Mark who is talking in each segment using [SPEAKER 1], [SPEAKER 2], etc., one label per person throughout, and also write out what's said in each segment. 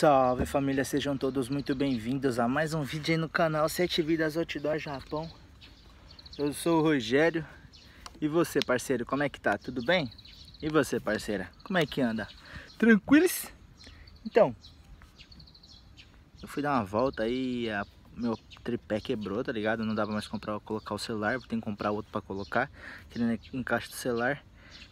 [SPEAKER 1] Salve família, sejam todos muito bem-vindos a mais um vídeo aí no canal 7 Vidas Outdoor Japão. Eu sou o Rogério. E você, parceiro, como é que tá? Tudo bem? E você, parceira, como é que anda? Tranquilos? Então, eu fui dar uma volta aí, meu tripé quebrou, tá ligado? Não dava mais colocar o celular, vou ter que comprar outro pra colocar, que ele encaixa do celular.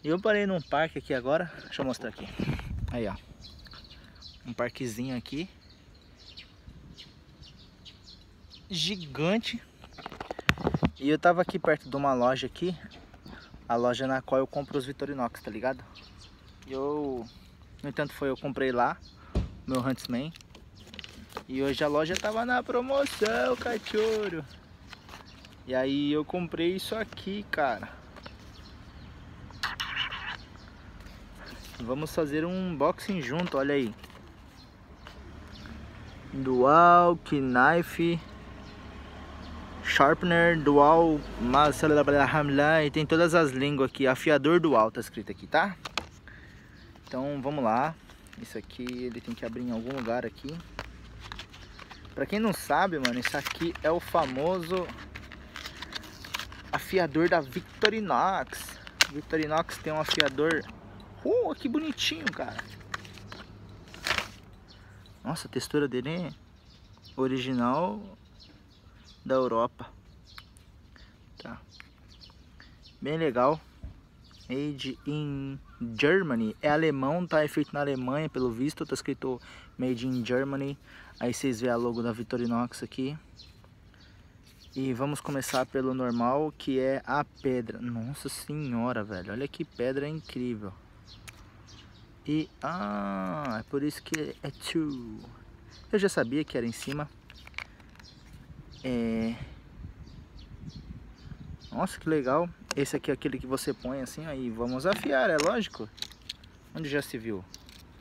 [SPEAKER 1] E eu parei num parque aqui agora, deixa eu mostrar aqui. Aí, ó. Um parquezinho aqui gigante. E eu tava aqui perto de uma loja aqui, a loja na qual eu compro os Victorinox, tá ligado? No entanto, eu comprei lá meu Huntsman. E hoje a loja tava na promoção, cachorro. E aí eu comprei isso aqui, cara. Vamos fazer um unboxing junto, olha aí. Dual Knife Sharpener Dual e tem todas as línguas aqui. Afiador Dual tá escrito aqui, tá? Então vamos lá. Isso aqui ele tem que abrir em algum lugar aqui. Pra quem não sabe, mano, isso aqui é o famoso afiador da Victorinox. Victorinox tem um afiador. Que bonitinho, cara. Nossa, a textura dele é original da Europa. Tá. Bem legal. Made in Germany. É alemão, tá? É feito na Alemanha, pelo visto. Tá escrito Made in Germany. Aí vocês vê a logo da Victorinox aqui. E vamos começar pelo normal, que é a pedra. Nossa senhora, velho. Olha que pedra incrível. E, é por isso que é two. Eu já sabia que era em cima. Nossa, que legal. Esse aqui é aquele que você põe assim, aí vamos afiar, é lógico. Onde já se viu?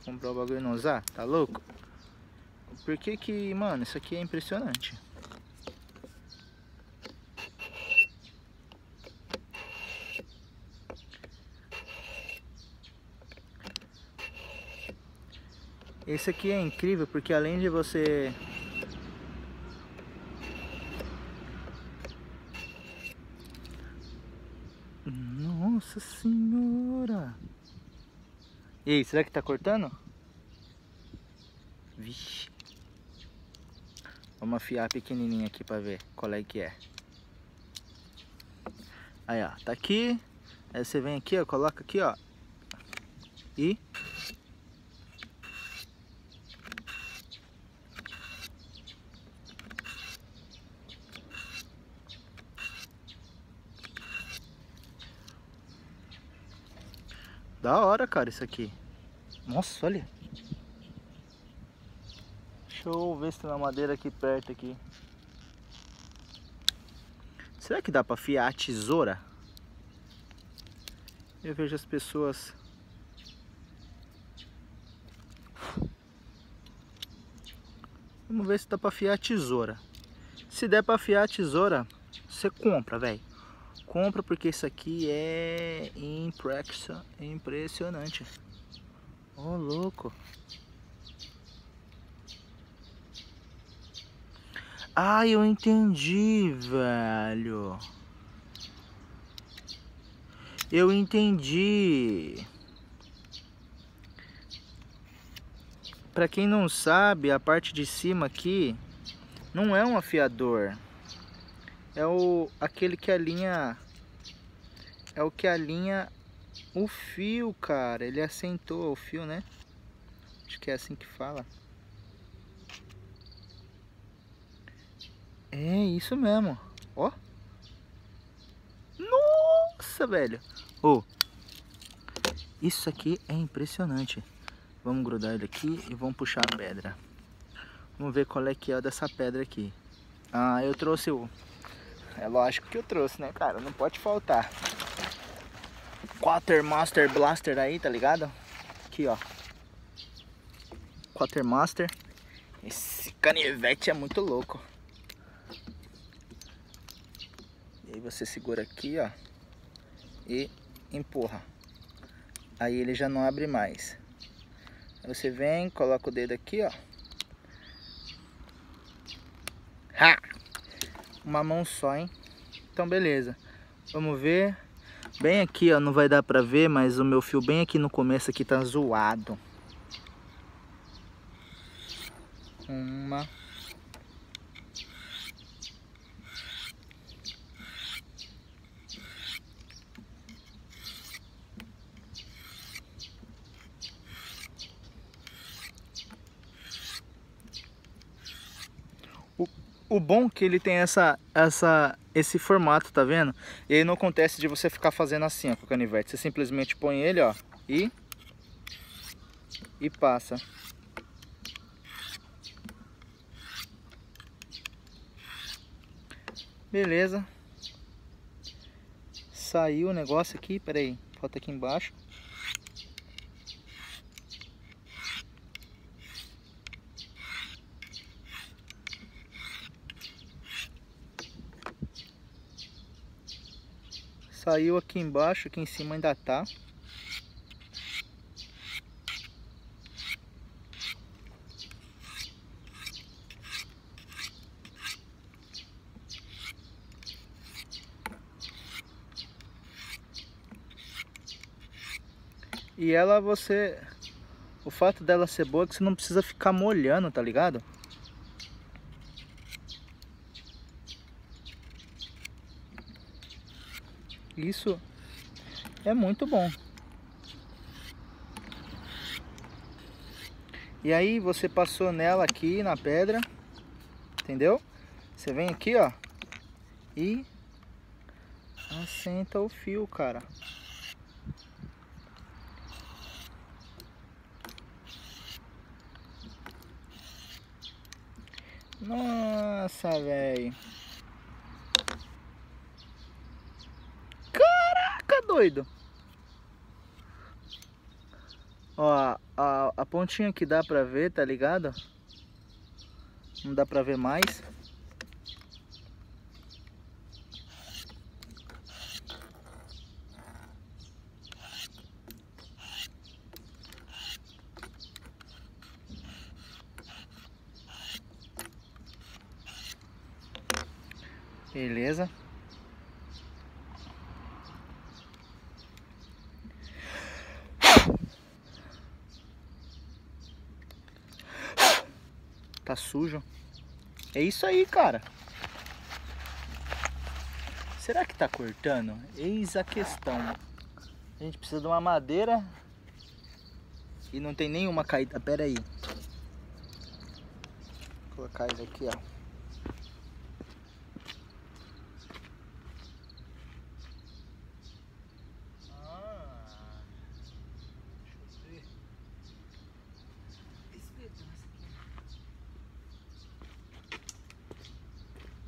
[SPEAKER 1] Comprar o bagulho e não usar? Tá louco? Por que, mano, isso aqui é impressionante. Esse aqui é incrível porque além de você... Nossa senhora! E aí, será que tá cortando? Vixe. Vamos afiar pequenininho aqui pra ver qual é que é. Aí, ó, tá aqui. Aí você vem aqui, ó, coloca aqui, ó. E... Da hora, cara, isso aqui. Nossa, olha. Deixa eu ver se tem uma madeira aqui perto aqui. Será que dá pra afiar a tesoura? Eu vejo as pessoas... Vamos ver se dá pra afiar a tesoura. Se der pra afiar a tesoura, você compra, velho. Compra porque isso aqui é impressionante. Ô, louco. Eu entendi, velho. Eu entendi. Pra quem não sabe, a parte de cima aqui não é um afiador. É aquele que alinha... É o que alinha o fio, cara. Ele assentou o fio, né? Acho que é assim que fala. É isso mesmo. Ó. Nossa, velho. Isso aqui é impressionante. Vamos grudar ele aqui e vamos puxar a pedra. Vamos ver qual é que é dessa pedra aqui. Eu trouxe o... É lógico que eu trouxe, né, cara? Não pode faltar. Quartermaster Blaster aí, tá ligado? Aqui, ó. Quartermaster. Esse canivete é muito louco. E aí você segura aqui, ó. E empurra. Aí ele já não abre mais. Aí você vem, coloca o dedo aqui, ó. Ha! Uma mão só, hein? Então, beleza. Vamos ver. Bem aqui, ó, não vai dar pra ver, mas o meu fio bem aqui no começo aqui tá zoado. Uma. O bom é que ele tem esse formato, tá vendo? E aí não acontece de você ficar fazendo assim, ó, com o canivete. Você simplesmente põe ele, ó, e passa. Beleza. Saiu o negócio aqui, peraí, falta aqui embaixo. Saiu aqui embaixo, aqui em cima ainda tá. E ela, o fato dela ser boa é que você não precisa ficar molhando, tá ligado? Isso é muito bom. E aí você passou nela aqui na pedra, entendeu? Você vem aqui, ó, e assenta o fio, cara. Nossa, velho. Caraca, doido. Ó, a pontinha que dá pra ver, tá ligado? Não dá pra ver mais. Beleza. Tá sujo. É isso aí, cara. Será que tá cortando? Eis a questão. A gente precisa de uma madeira e não tem nenhuma caída. Pera aí. Vou colocar isso aqui, ó.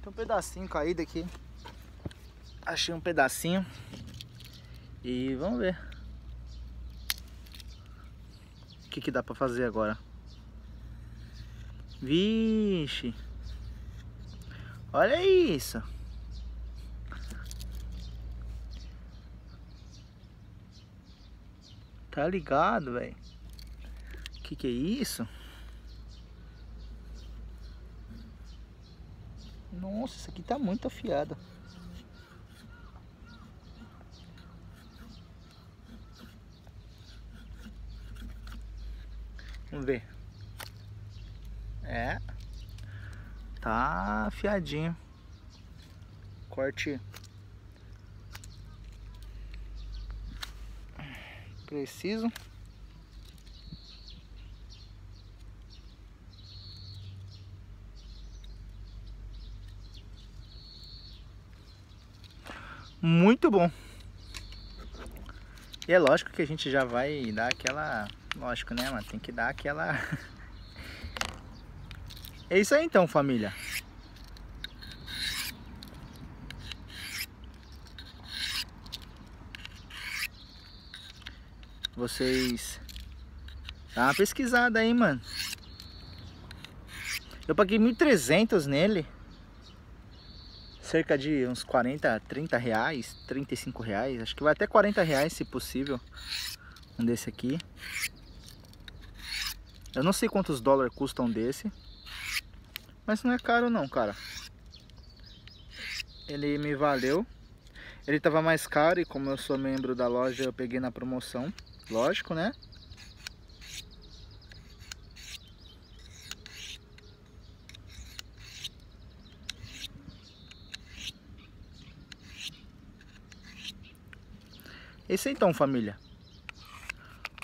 [SPEAKER 1] Tem um pedacinho caído aqui. Achei um pedacinho. E vamos ver o que dá pra fazer agora. Vixe. Olha isso. Tá ligado, velho? Que é isso? Nossa, isso aqui tá muito afiado. Vamos ver. É. Tá afiadinho. Corte preciso. Muito bom. E é lógico que a gente já vai dar aquela... Lógico, né, mano? Tem que dar aquela... É isso aí então, família. Vocês... Dá uma pesquisada aí, mano. Eu paguei 1.300 nele. Cerca de uns 40, 30 reais, 35 reais. Acho que vai até 40 reais, se possível. Um desse aqui. Eu não sei quantos dólares custam desse. Mas não é caro não, cara. Ele me valeu. Ele tava mais caro e como eu sou membro da loja, eu peguei na promoção. Lógico, né? Esse então, família.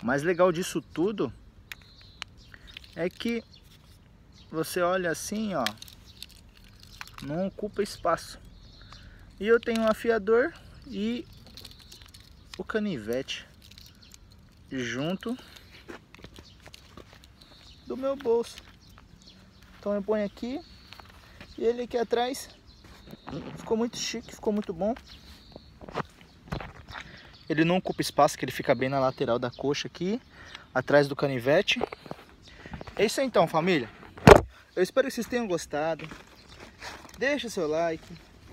[SPEAKER 1] O mais legal disso tudo é que você olha assim, ó, não ocupa espaço. E eu tenho um afiador e o canivete junto do meu bolso. Então eu ponho aqui e ele aqui atrás. Ficou muito chique, ficou muito bom. Ele não ocupa espaço, que ele fica bem na lateral da coxa aqui, atrás do canivete. É isso aí então, família. Eu espero que vocês tenham gostado. Deixa seu like,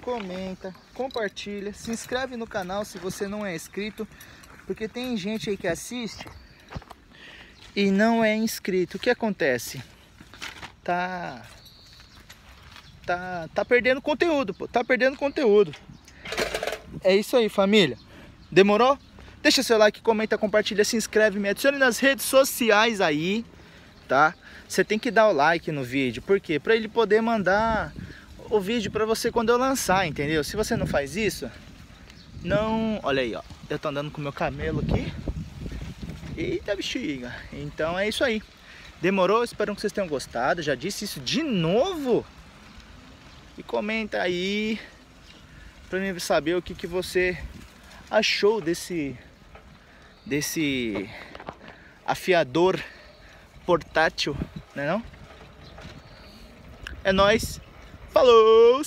[SPEAKER 1] comenta, compartilha, se inscreve no canal se você não é inscrito, porque tem gente aí que assiste e não é inscrito. O que acontece? Tá perdendo conteúdo, pô. Tá perdendo conteúdo. É isso aí, família. Demorou? Deixa seu like, comenta, compartilha, se inscreve, me adicione nas redes sociais aí, tá? Você tem que dar o like no vídeo, por quê? Pra ele poder mandar o vídeo pra você quando eu lançar, entendeu? Se você não faz isso, não... Olha aí, ó. Eu tô andando com o meu camelo aqui. Eita bexiga. Então é isso aí. Demorou? Espero que vocês tenham gostado. Já disse isso de novo? E comenta aí pra mim saber o que você achou desse afiador portátil, né não? É nóis. Falou!